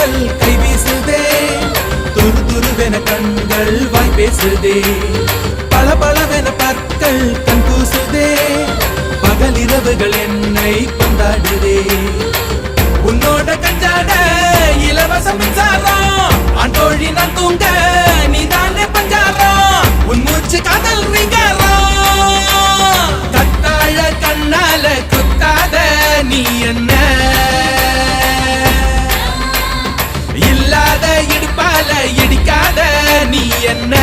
காதல் கை வீசுதே துரு துருவென கண்கள் வாய் பேசுதே பல பலவென பற்கள் கண் கூசுதே பகல் இரவுகள் என்னை கொண்டாடுதே உன்னோட கஞ்சாட இலவச மின்சாரம் ஆண்டோழி நான் தூங்க நீ தானே பஞ்சாரம் உன் மூச்சு காதல் நீங்காரம் கத்தாழ கண்ணால குத்தாத நீ என்ன இல்லாத இடுப்பால இடிக்காத நீ என்ன